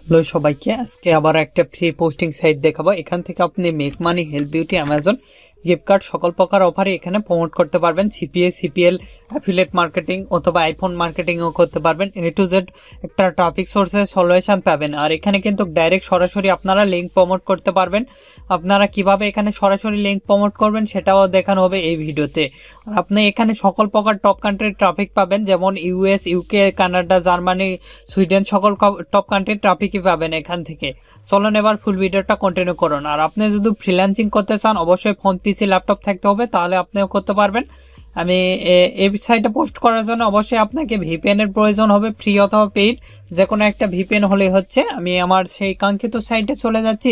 Hello সবাইকে, আজকে আবার একটা ফ্রি পোস্টিং সাইট দেখাবো। এখান থেকে আপনি make money, help beauty, Amazon gift card সকল প্রকার অফারে এখানে প্রমোট করতে পারবেন। সিপিএ, সিপিএল, অ্যাফিলিয়েট মার্কেটিং অথবা আইফোন মার্কেটিংও করতে পারবেন। এ টু জেড একটা টপিক সোর্সের সলিউশন পাবেন। আর এখানে কিন্তু ডাইরেক্ট সরাসরি আপনারা লিঙ্ক প্রমোট করতে পারবেন। আপনারা কিভাবে এখানে সরাসরি লিঙ্ক প্রমোট করবেন সেটাও দেখানো হবে এই ভিডিওতে। আর আপনি এখানে সকল প্রকার টপ কান্ট্রির ট্রাফিক পাবেন, যেমন US, UK, Canada, Germany, Sweden সকল টপ কান্ট্রির ট্রাফিকই পাবেন এখান থেকে। চলুন এবার ফুল ভিডিওটা কন্টিনিউ করুন। আর আপনি যদি ফ্রিল্যান্সিং করতে চান অবশ্যই ফোন, পিসি, ল্যাপটপ থাকতে হবে, তাহলে আপনিও করতে পারবেন। আমি এই সাইটে পোস্ট করার জন্য অবশ্যই আপনাকে ভিপিএন এর প্রয়োজন হবে, ফ্রি অথবা পেইড, যে কোনো একটা ভিপিএন হলেই হচ্ছে। আমি আমার সেই কাঙ্ক্ষিত সাইটে চলে যাচ্ছি।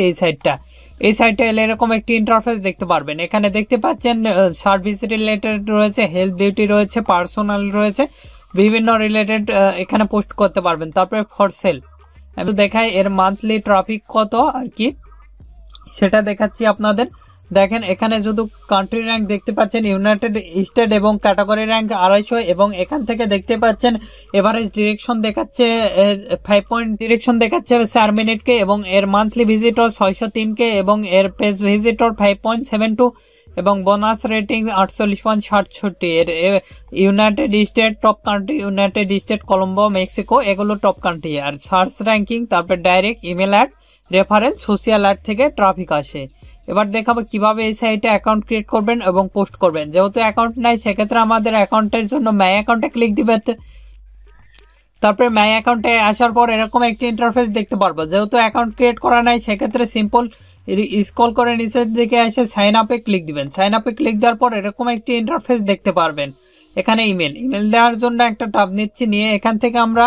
এই সাইটে এলে এরকম একটি ইন্টারফেস দেখতে পারবেন। এখানে দেখতে পাচ্ছেন সার্ভিস রিলেটেড রয়েছে, হেলথ বিউটি রয়েছে, পার্সোনাল রয়েছে, বিভিন্ন রিলেটেড এখানে পোস্ট করতে পারবেন। তারপরে ফর সেল আমি দেখাই এর মান্থলি ট্রাফিক কত আর কি সেটা দেখাচ্ছি আপনাদের। দেখেন এখানে শুধু কান্ট্রি র্যাঙ্ক দেখতে পাচ্ছেন ইউনাইটেড স্টেট এবং ক্যাটাগরি র্যাঙ্ক 250, এবং এখান থেকে দেখতে পাচ্ছেন এভারেজ ডিরেকশন দেখাচ্ছে 5 পয়েন্ট ডিরেকশন দেখাচ্ছে 4 মিনিটকে, এবং এর মান্থলি ভিজিটর 603 এবং এর পেজ ভিজিটর 5.72 এবং বোনাস রেটিং 48.67। এর United State top country, United State, Colombo, Mexico এগুলো টপ কান্ট্রি। আর সার্চ র্যাঙ্কিং, তারপর direct email ad, referral, social ad থেকে ট্রাফিক আসে। এবার দেখাবো কিভাবে এই সাইটে অ্যাকাউন্ট ক্রিয়েট করবেন এবং পোস্ট করবেন। যেহেতু অ্যাকাউন্ট নাই সেক্ষেত্রে আমাদের অ্যাকাউন্টের জন্য মাই অ্যাকাউন্টে ক্লিক দিবেন। তারপরে মাই অ্যাকাউন্টে আসার পর এরকম একটি ইন্টারফেস দেখতে পারবো। যেহেতু অ্যাকাউন্ট ক্রিয়েট করা নাই সেক্ষেত্রে সিম্পল স্ক্রল করে নিচের দিকে এসে সাইন আপে ক্লিক দিবেন। সাইন আপে ক্লিক দেওয়ার পর এরকম একটি ইন্টারফেস দেখতে পারবেন। এখানে ইমেল দেওয়ার জন্য একটা ট্যাব নিচ্ছি, নিয়ে এখান থেকে আমরা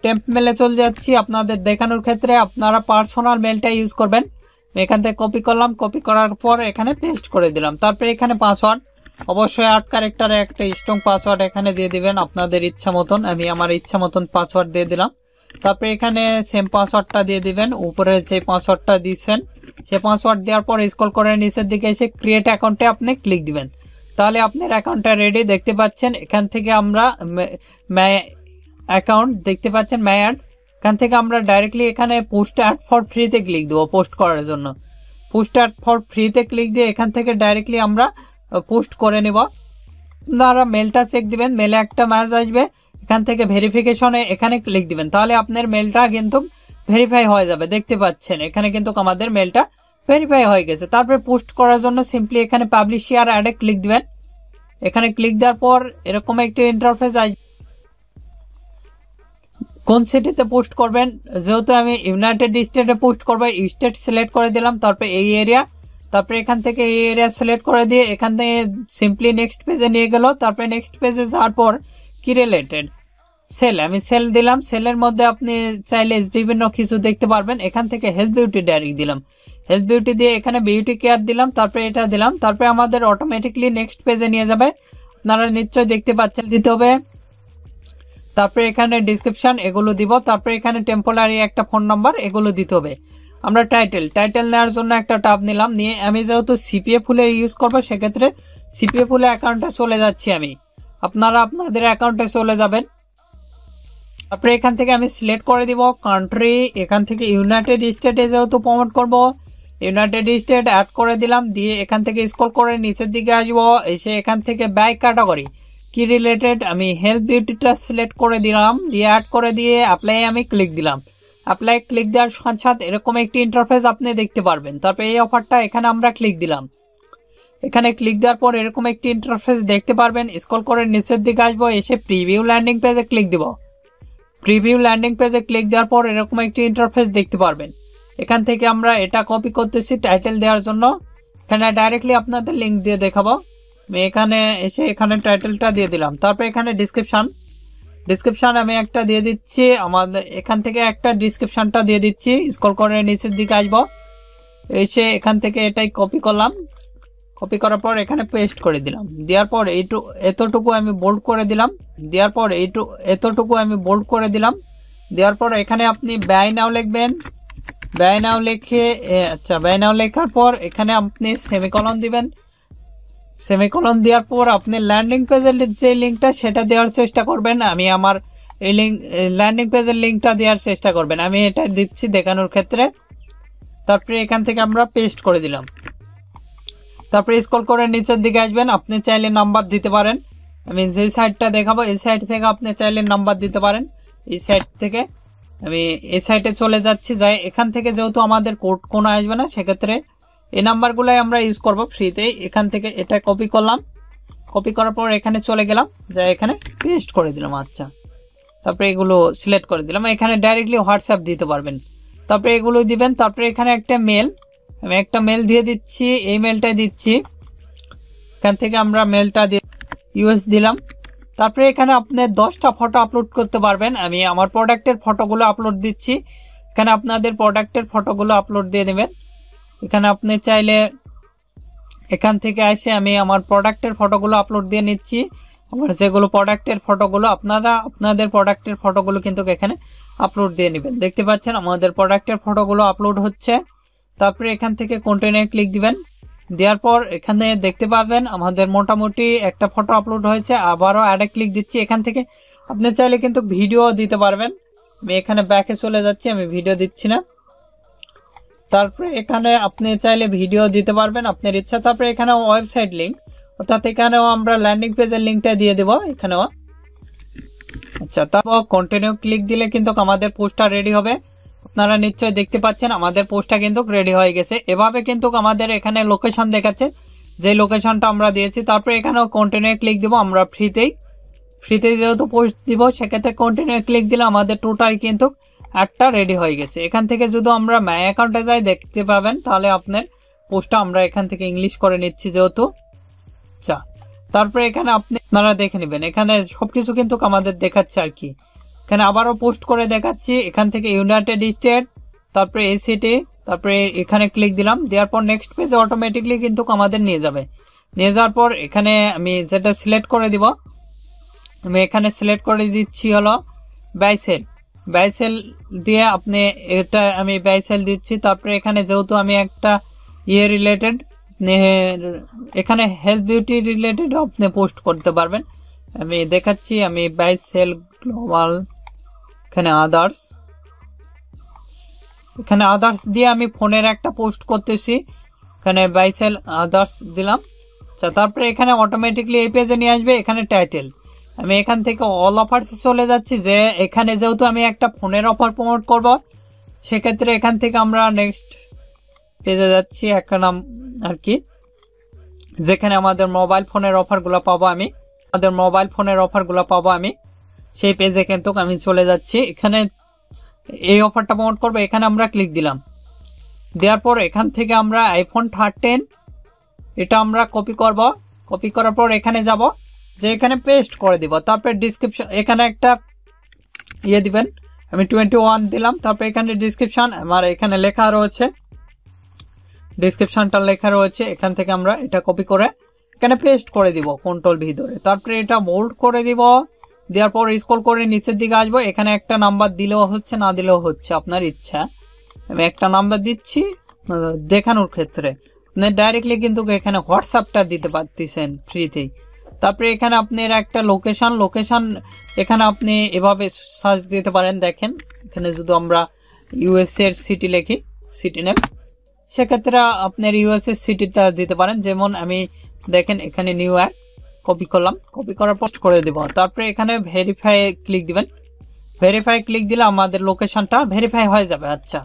টেম্প মেলে চলে যাচ্ছি। আপনাদের দেখানোর ক্ষেত্রে আপনারা পার্সোনাল মেলটা ইউজ করবেন। এখান থেকে কপি করলাম, কপি করার পর এখানে পেস্ট করে দিলাম। তারপরে এখানে পাসওয়ার্ড অবশ্যই 8 ক্যারেক্টারে একটা স্ট্রং পাসওয়ার্ড এখানে দিয়ে দিবেন আপনাদের ইচ্ছা মতন। আমি আমার ইচ্ছা মতন পাসওয়ার্ড দিয়ে দিলাম। তারপরে এখানে সেম পাসওয়ার্ডটা দিয়ে দিবেন, উপরে যে পাসওয়ার্ডটা দিচ্ছেন সে পাসওয়ার্ড দেওয়ার পর স্ক্রল করে নিচের দিকে এসে ক্রিয়েট অ্যাকাউন্টে আপনি ক্লিক দিবেন। তাহলে আপনার অ্যাকাউন্টটা রেডি দেখতে পাচ্ছেন। এখান থেকে আমরা মাই অ্যাকাউন্ট দেখতে পাচ্ছেন, মাই অ্যাড, এখান থেকে আমরা ডাইরেক্টলি এখানে পোস্ট অ্যাড ফর ফ্রিতে ক্লিক দেবো পোস্ট করার জন্য। পোস্ট অ্যাড ফর ফ্রিতে ক্লিক দিয়ে এখান থেকে ডাইরেক্টলি আমরা পোস্ট করে নেব। আপনারা মেলটা চেক দিবেন, মেলে একটা মেসেজ আসবে, এখান থেকে ভেরিফিকেশনে এখানে ক্লিক দিবেন। তাহলে আপনার মেলটা কিন্তু ভেরিফাই হয়ে যাবে। দেখতে পাচ্ছেন এখানে কিন্তু আমাদের মেলটা ভেরিফাই হয়ে গেছে। তারপরে পোস্ট করার জন্য সিম্পলি এখানে পাবলিশ শেয়ার অ্যাডে ক্লিক দিবেন। এখানে ক্লিক দেওয়ার পর এরকম একটি ইন্টারফেস আসবে। কোন সিটিতে পোস্ট করবেন, যেহেতু আমি ইউনাইটেড স্টেটে পোস্ট করবো, স্টেট সিলেক্ট করে দিলাম। তারপরে এই এরিয়া, তারপরে এখান থেকে এই এরিয়া সিলেক্ট করে দিয়ে এখান থেকে সিম্পলি নেক্সট পেজে নিয়ে গেল। তারপরে নেক্সট পেজে যাওয়ার পর কি রিলেটেড সেল, আমি সেল দিলাম। সেলের মধ্যে আপনি চাইলে বিভিন্ন কিছু দেখতে পারবেন। এখান থেকে হেলথ বিউটি ডাইরেক্ট দিলাম, হেলথ বিউটি দিয়ে এখানে বিউটি কেয়ার দিলাম, তারপরে এটা দিলাম। তারপরে আমাদের অটোমেটিকলি নেক্সট পেজে নিয়ে যাবে। আপনারা নিশ্চয়ই দেখতে পাচ্ছেন, দিতে হবে। তারপরে এখানে ডিসক্রিপশন এগুলো দিব। তারপরে এখানে টেম্পোরারি একটা ফোন নাম্বার এগুলো দিতে হবে। আমরা টাইটেল নেওয়ার জন্য একটা ট্যাব নিলাম, নিয়ে আমি যেহেতু সিপিএ ফুলের ইউজ করবো সেক্ষেত্রে সিপিএ ফুলের অ্যাকাউন্টে চলে যাচ্ছি আমি। আপনারা আপনাদের অ্যাকাউন্টে চলে যাবেন। তারপরে এখান থেকে আমি সিলেক্ট করে দিব কান্ট্রি। এখান থেকে ইউনাইটেড স্টেটে যেহেতু প্রমোট করব, ইউনাইটেড স্টেট অ্যাড করে দিলাম। দিয়ে এখান থেকে স্ক্রল করে নিচের দিকে আসবো, এসে এখান থেকে বাই ক্যাটাগরি কি রিলেটেড আমি হেলথ বিউটিটা সিলেক্ট করে দিলাম, দিয়ে অ্যাড করে দিয়ে অ্যাপ্লাই আমি ক্লিক দিলাম। অ্যাপ্লাই ক্লিক দেওয়ার সাথে সাথে এরকম একটি ইন্টারফেস আপনি দেখতে পারবেন। তারপরে এই অফারটা এখানে আমরা ক্লিক দিলাম। এখানে ক্লিক দেওয়ার পর এরকম একটি ইন্টারফেস দেখতে পারবেন। স্ক্রল করে নিচের দিকে আসবো, এসে প্রিভিউ ল্যান্ডিং পেজে ক্লিক দিব। প্রিভিউ ল্যান্ডিং পেজে ক্লিক দেওয়ার পর এরকম একটি ইন্টারফেস দেখতে পারবেন। এখান থেকে আমরা এটা কপি করতেছি টাইটেল দেওয়ার জন্য। এখানে ডাইরেক্টলি আপনাদের লিঙ্ক দিয়ে দেখাবো। আমি এখানে এসে এখানে টাইটেলটা দিয়ে দিলাম। তারপর এখানে ডিসক্রিপশন আমি একটা দিয়ে দিচ্ছি। আমাদের এখান থেকে একটা ডিসক্রিপশনটা দিয়ে দিচ্ছি। স্ক্রল করে নিচের দিকে আসবো, এসে এখান থেকে এটাই কপি করলাম। কপি করার পর এখানে পেস্ট করে দিলাম। দেওয়ার পর এতটুকু আমি বোল্ড করে দিলাম। দেওয়ার পর এতটুকু আমি বোল্ড করে দিলাম। দেওয়ার পর এখানে আপনি ব্যয় নাও লিখবেন। ব্যয় নাও লিখে ব্যয় নাও লেখার পর এখানে আপনি সেমিকলন দিবেন। সেমিকলন দেওয়ার পর আপনি ল্যান্ডিং পেজের যে লিঙ্কটা সেটা দেওয়ার চেষ্টা করবেন। আমি আমার এই ল্যান্ডিং পেজের লিঙ্কটা দেওয়ার চেষ্টা করবেন। আমি এটা দিচ্ছি দেখানোর ক্ষেত্রে। তারপরে এখান থেকে আমরা পেস্ট করে দিলাম। তারপরে স্ক্রল করে নিচের দিকে আসবেন, আপনি চাইলে নাম্বার দিতে পারেন। আমি যে সাইটটা দেখাবো এই সাইট থেকে আপনি চাইলে নাম্বার দিতে পারেন। এই সাইট থেকে আমি এই সাইটে চলে যাচ্ছি, যাই এখান থেকে যেহেতু আমাদের কোড কোনো আসবে না, সেক্ষেত্রে এই নাম্বারগুলোই আমরা ইউজ করব ফ্রিতে। এখান থেকে এটা কপি করলাম, কপি করার পর এখানে চলে গেলাম, যাই এখানে পেস্ট করে দিলাম। আচ্ছা, তারপরে এগুলো সিলেক্ট করে দিলাম। এখানে ডাইরেক্টলি হোয়াটসঅ্যাপ দিতে পারবেন, তারপরে এগুলো দিবেন। তারপরে এখানে একটা মেল, আমি একটা মেল দিয়ে দিচ্ছি, এই মেলটাই দিচ্ছি। এখান থেকে আমরা মেলটা দিয়ে ইউএস দিলাম। তারপরে এখানে আপনি 10টা ফটো আপলোড করতে পারবেন। আমি আমার প্রোডাক্টের ফটোগুলো আপলোড দিচ্ছি, এখানে আপনাদের প্রোডাক্টের ফটোগুলো আপলোড দিয়ে দেবেন। এখানে আপনি চাইলে এখান থেকে এসে আমি আমার প্রোডাক্টের ফটোগুলো আপলোড দিয়ে নিচ্ছি। আমার যেগুলো প্রোডাক্টের ফটোগুলো আপনারা আপনাদের প্রোডাক্টের ফটোগুলো কিন্তু এখানে আপলোড দিয়ে নেবেন। দেখতে পাচ্ছেন আমাদের প্রোডাক্টের ফটোগুলো আপলোড হচ্ছে। তারপরে এখান থেকে কন্টিনিউ ক্লিক দিবেন, দেওয়ার পর এখানে দেখতে পাবেন আমাদের মোটামুটি একটা ফটো আপলোড হয়েছে। আবারও অ্যাডে ক্লিক দিচ্ছি, এখান থেকে আপনি চাইলে কিন্তু ভিডিও দিতে পারবেন। আমি এখানে ব্যাকে চলে যাচ্ছি, আমি ভিডিও দিচ্ছি না। তারপরে এখানে আপনি চাইলে ভিডিও দিতে পারবেন আপনার ইচ্ছা। তারপরে এখানে ওয়েবসাইট লিঙ্ক, অর্থাৎ এখানেও আমরা ল্যান্ডিং পেজের লিঙ্কটা দিয়ে দেবো এখানেও। আচ্ছা, তারপর কন্টিনিউ ক্লিক দিলে কিন্তু আমাদের পোস্টটা রেডি হবে। আপনারা নিশ্চয়ই দেখতে পাচ্ছেন আমাদের পোস্টটা কিন্তু রেডি হয়ে গেছে। এভাবে কিন্তু আমাদের এখানে লোকেশন দেখাচ্ছে, যে লোকেশনটা আমরা দিয়েছি। তারপরে এখানেও কন্টিনিউ ক্লিক দিব, আমরা ফ্রিতেই যেহেতু পোস্ট দিব, সেক্ষেত্রে কন্টিনিউ ক্লিক দিলে আমাদের টোটাল কিন্তু একটা রেডি হয়ে গেছে। এখান থেকে যদি আমরা মাই অ্যাকাউন্টে যাই দেখতে পাবেন, তাহলে আপনার পোস্টটা আমরা এখান থেকে ইংলিশ করে নিচ্ছি যেহেতু। আচ্ছা, তারপরে এখানে আপনারা দেখে নেবেন, এখানে সবকিছু কিন্তু আমাদের দেখাচ্ছে আর কি। এখানে আবারও পোস্ট করে দেখাচ্ছি, এখান থেকে ইউনাইটেড স্টেট, তারপরে এই সিটি, তারপরে এখানে ক্লিক দিলাম, দেওয়ার পর নেক্সট পেজে অটোমেটিকলি কিন্তু আমাদের নিয়ে যাবে। নিয়ে যাওয়ার পর এখানে আমি যেটা সিলেক্ট করে দিব, আমি এখানে সিলেক্ট করে দিচ্ছি হলো বাইসেল দিয়ে আপনি এটা আমি বাইসেল দিচ্ছি। তারপরে এখানে যেহেতু আমি একটা রিলেটেড, এখানে হেলথ বিউটি রিলেটেড আপনি পোস্ট করতে পারবেন। আমি দেখাচ্ছি, আমি বাইসেল গ্লোবাল, এখানে আদার্স দিয়ে আমি ফোনের একটা পোস্ট করতেছি, এখানে বাইসেল আদার্স দিলাম। আচ্ছা, তারপরে এখানে অটোমেটিকলি এই পেজে নিয়ে আসবে। এখানে টাইটেল, আমি এখান থেকে অল অফার্স চলে যাচ্ছি, যে এখানে যেহেতু আমি একটা ফোনের অফার প্রমোট করব, সেক্ষেত্রে এখান থেকে আমরা নেক্সট পেজে যাচ্ছি, একটা নাম আর কি, যেখানে আমাদের মোবাইল ফোনের অফারগুলো পাবো আমি, সেই পেজে কিন্তু আমি চলে যাচ্ছি। এখানে এই অফারটা প্রমোট করবো, এখানে আমরা ক্লিক দিলাম। দেওয়ার পর এখান থেকে আমরা আইফোন 13 এটা আমরা কপি করার পর এখানে যাব, যে এখানে পেস্ট করে দিব। তারপরে ডিসক্রিপশন, এখানে একটা দিবেন, আমি 21 দিলাম। তারপর এখানে ডিসক্রিপশন আমার এখানে লেখা রয়েছে, ডিসক্রিপশনটা লেখা রয়েছে। এখান থেকে আমরা এটা কপি করে এখানে পেস্ট করে দিব কন্ট্রোল ভি ধরে। তারপরে এটা বোল্ড করে দিব, দেওয়ার পর স্ক্রল করে নিচের দিকে আসবো। এখানে একটা নাম্বার দিলেও হচ্ছে, না দিলেও হচ্ছে, আপনার ইচ্ছা। আমি একটা নাম্বার দিচ্ছি দেখানোর ক্ষেত্রে। আপনি ডাইরেক্টলি কিন্তু এখানে হোয়াটসঅ্যাপটা দিতে পারতেছেন ফ্রিতেই। তারপরে এখানে আপনার একটা লোকেশন এখানে আপনি এভাবে সার্চ দিতে পারেন। দেখেন এখানে যদি আমরা ইউএসএ এর সিটি লিখি, সিটি নেম, সেক্ষেত্রে আপনার ইউএসএ সিটিটা দিতে পারেন। যেমন আমি দেখেন এখানে নিউ ইয়র্ক কপি করলাম, কপি করার পোস্ট করে দেব। তারপরে এখানে ভেরিফাই ক্লিক দিবেন, ভেরিফাই ক্লিক দিলে আমাদের লোকেশনটা ভেরিফাই হয়ে যাবে। আচ্ছা,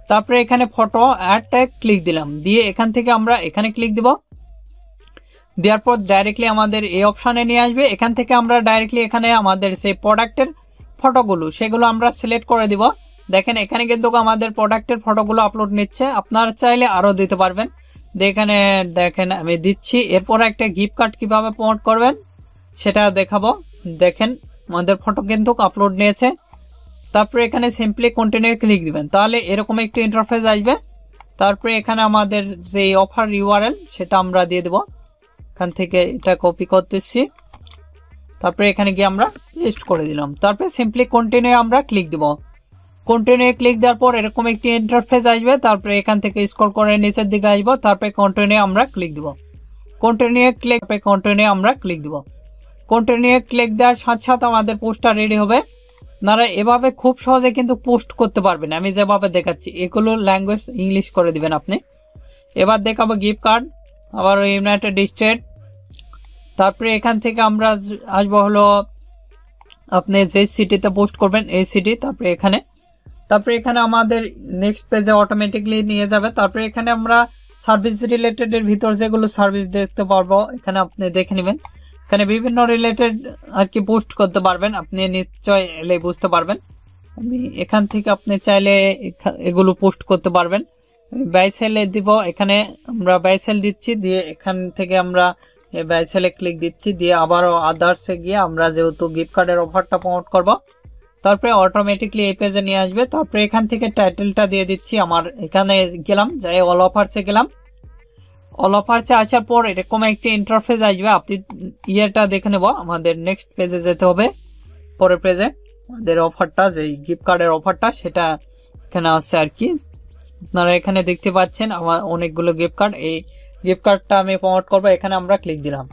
তারপরে এখানে ফটো অ্যাড ট্যাগ ক্লিক দিলাম, দিয়ে এখান থেকে আমরা এখানে ক্লিক দিব। দেওয়ার পর ডাইরেক্টলি আমাদের এই অপশানে নিয়ে আসবে। এখান থেকে আমরা ডাইরেক্টলি এখানে আমাদের সেই প্রোডাক্টের ফটোগুলো সেগুলো আমরা সিলেক্ট করে দিব। দেখেন এখানে কিন্তু আমাদের প্রোডাক্টের ফটোগুলো আপলোড নিচ্ছে, আপনারা চাইলে আরও দিতে পারবেন। এখানে দেখেন আমি দিচ্ছি। এরপর একটা গিফট কার্ড কিভাবে প্রমোট করবেন সেটা দেখাবো। দেখেন আমাদের ফটো কিন্তু আপলোড নিয়েছে। তারপরে এখানে সিম্পলি কন্টিনিউ ক্লিক দিবেন, তাহলে এরকম একটি ইন্টারফেস আসবে। তারপরে এখানে আমাদের যে অফার ইউআরএল সেটা আমরা দিয়ে দেব। এখান থেকে এটা কপি করতেছি, তারপরে এখানে গিয়ে আমরা পেস্ট করে দিলাম। তারপরে সিম্পলি কন্টিনিউ আমরা ক্লিক দিব। কন্টিনিউ ক্লিক দেওয়ার পর এরকম একটি ইন্টারফেস আসবে। তারপরে এখান থেকে স্ক্রল করে নিচের দিকে আসবো, তারপরে কন্টিনিউ আমরা ক্লিক দিব। কন্টিনিউ ক্লিক দিব। কন্টিনিউ ক্লিক দেওয়ার সাথে সাথে আমাদের পোস্টটা রেডি হবে। আপনারা এভাবে খুব সহজে কিন্তু পোস্ট করতে পারবেন। আমি যেভাবে দেখাচ্ছি এগুলো ল্যাঙ্গুয়েজ ইংলিশ করে দিবেন আপনি। এবার দেখাবো গিফট কার্ড, আবার ইউনাইটেড স্টেট। তারপরে এখান থেকে আমরা আসবো হলো আপনি যে সিটিতে পোস্ট করবেন এই সিটি। তারপরে এখানে আমাদের নেক্সট পেজে অটোমেটিকলি নিয়ে যাবে। তারপরে এখানে আমরা সার্ভিস রিলেটেড এর ভিতর যেগুলো সার্ভিস দেখতে পারবো এখানে আপনি দেখে নেবেন। এখানে বিভিন্ন রিলেটেড আর কি পোস্ট করতে পারবেন, আপনি নিশ্চয় এলে বুঝতে পারবেন। আমি এখান থেকে আপনি চাইলে এগুলো পোস্ট করতে পারবেন। বাই সেলে দিব, এখানে আমরা বাই সেল দিচ্ছি, দিয়ে এখান থেকে আমরা বাই সেলে ক্লিক দিচ্ছি, দিয়ে আবারও আদার্সে গিয়ে আমরা যেহেতু গিফট কার্ডের অফারটা প্রমোট করব, তারপরে অটোমেটিকলি এই পেজে নিয়ে আসবে। তারপরে এখান থেকে টাইটেলটা দিয়ে দিচ্ছি। আমার এখানে গেলাম, যাই অল অফারসে গেলাম। অল অফারসে আসার পর এরকম একটি ইন্টারফেস আসবে, আপনি ইয়েটা দেখে নেব। আমাদের নেক্সট পেজে যেতে হবে, পরের পেজে আমাদের অফারটা যে গিফট কার্ডের অফারটা সেটা এখানে আছে আর কি। আপনারা এখানে দেখতে পাচ্ছেন আমার অনেকগুলো গিফট কার্ড। এই গিফট কার্ডটা আমি প্রমোট করবো, এখানে আমরা ক্লিক দিলাম।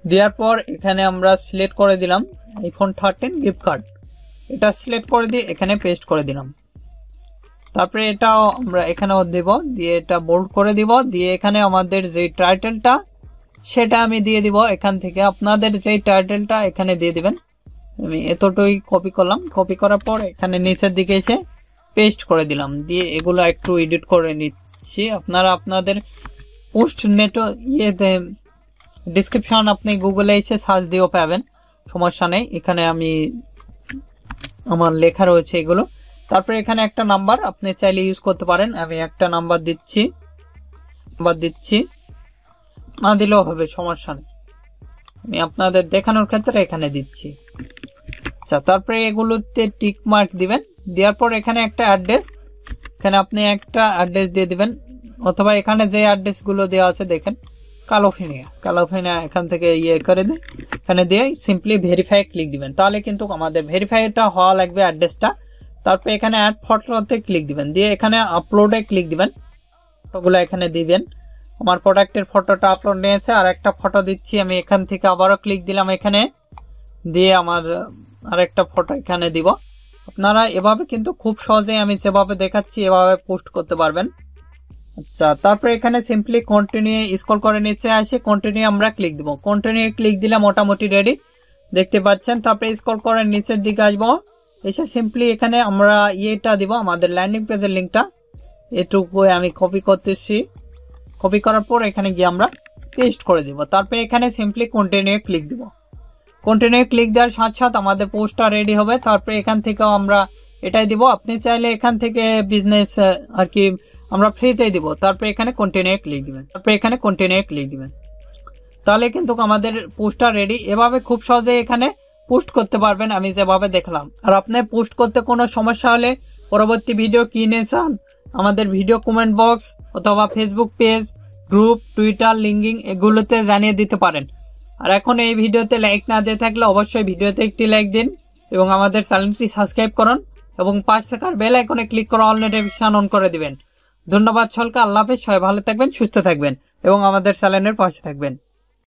দেওয়ার পর এখানে আমরা সিলেক্ট করে দিলাম আইফোন 13 গিফট কার্ড, এটা সিলেক্ট করে দিয়ে এখানে পেস্ট করে দিলাম। তারপরে এটাও আমরা এখানেও দেব, দিয়ে এটা বোল্ড করে দিব, দিয়ে এখানে আমাদের যে টাইটেলটা সেটা আমি দিয়ে দিব। এখান থেকে আপনাদের যে টাইটেলটা এখানে দিয়ে দিবেন। আমি এতটুকুই কপি করলাম, কপি করার পর এখানে নিচের দিকে এসে পেস্ট করে দিলাম, দিয়ে এগুলো একটু এডিট করে নিচ্ছি। আপনারা আপনাদের পোস্ট নেট ইয়েতে ডিসক্রিপশন আপনি গুগলে এসে সার্চ দিয়েও পাবেন, সমস্যা নেই। এখানে আমি আমার লেখা রয়েছে এগুলো। তারপরে এখানে একটা নাম্বার আপনি চাইলে ইউজ করতে পারেন। আমি একটা নাম্বার দিচ্ছি, না দিলেও হবে, সমস্যা নেই। আমি আপনাদের দেখানোর ক্ষেত্রে এখানে দিচ্ছি। আচ্ছা, তারপরে এগুলোতে টিক মার্ক দিবেন। দেওয়ার পর এখানে একটা অ্যাড্রেস, এখানে আপনি একটা অ্যাড্রেস দিয়ে দিবেন, অথবা এখানে যে অ্যাড্রেসগুলো দেওয়া আছে দেখেন কালোফিনিয়া এখান থেকে ইয়ে করে দেন, এখানে দিয়ে সিম্পলি ভেরিফাই ক্লিক দিবেন। তাহলে কিন্তু আমাদের ভেরিফাইটা হওয়া লাগবে অ্যাড্রেসটা। তারপর এখানে অ্যাড ফটোতে ক্লিক দিবেন, দিয়ে এখানে আপলোডে ক্লিক দিবেন, ফটোগুলো এখানে দিবেন। আমার প্রোডাক্টের ফটোটা আপলোড নিয়েছে, আর একটা ফটো দিচ্ছি আমি। এখান থেকে আবারও ক্লিক দিলাম এখানে, দিয়ে আমার আরেকটা ফটো এখানে দিব। আপনারা এভাবে কিন্তু খুব সহজেই আমি যেভাবে দেখাচ্ছি এভাবে পোস্ট করতে পারবেন। আচ্ছা, তারপরে এখানে সিম্পলি কন্টিনিউ স্ক্রল করে নিচে আসে, কন্টিনিউ আমরা ক্লিক দিব। কন্টিনিউ ক্লিক দিলে মোটামুটি রেডি দেখতে পাচ্ছেন। তারপরে স্ক্রল করে নিচের দিকে আসবো, এসে সিম্পলি এখানে আমরা ইয়েটা দিব, আমাদের ল্যান্ডিং পেজের লিঙ্কটা এটুকু আমি কপি করতেছি। কপি করার পর এখানে গিয়ে আমরা পেস্ট করে দিব। তারপরে এখানে সিম্পলি কন্টিনিউ ক্লিক দিব। কন্টিনিউ ক্লিক দেওয়ার সাথে সাথে আমাদের পোস্টটা রেডি হবে। তারপরে এখান থেকেও আমরা এটাই দিব, আপনি চাইলে এখান থেকে বিজনেস আর কি আমরা ফ্রিতেই দিব। তারপরে এখানে কন্টিনিউ ক্লিক দিবেন, তাহলে কিন্তু আমাদের পোস্টটা রেডি। এভাবে খুব সহজে এখানে পোস্ট করতে পারবেন আমি যেভাবে দেখলাম। আর আপনি পোস্ট করতে কোনো সমস্যা হলে পরবর্তী ভিডিও কি নিয়ে চান আমাদের ভিডিও কমেন্ট বক্স অথবা Facebook page, group, Twitter, LinkedIn এগুলোতে জানিয়ে দিতে পারেন। আর এখন এই ভিডিওতে লাইক না দিয়ে থাকলে অবশ্যই ভিডিওতে একটি লাইক দিন এবং আমাদের চ্যানেলটি সাবস্ক্রাইব করুন এবং পাশে থাকা বেল আইকনে ক্লিক করে অল নোটিফিকেশন অন করে দিবেন। ধন্যবাদ সকলকে, আল্লাহ হাফেজ, সবাই ভালো থাকবেন, সুস্থ থাকবেন এবং আমাদের চ্যানেলের পাশে থাকবেন।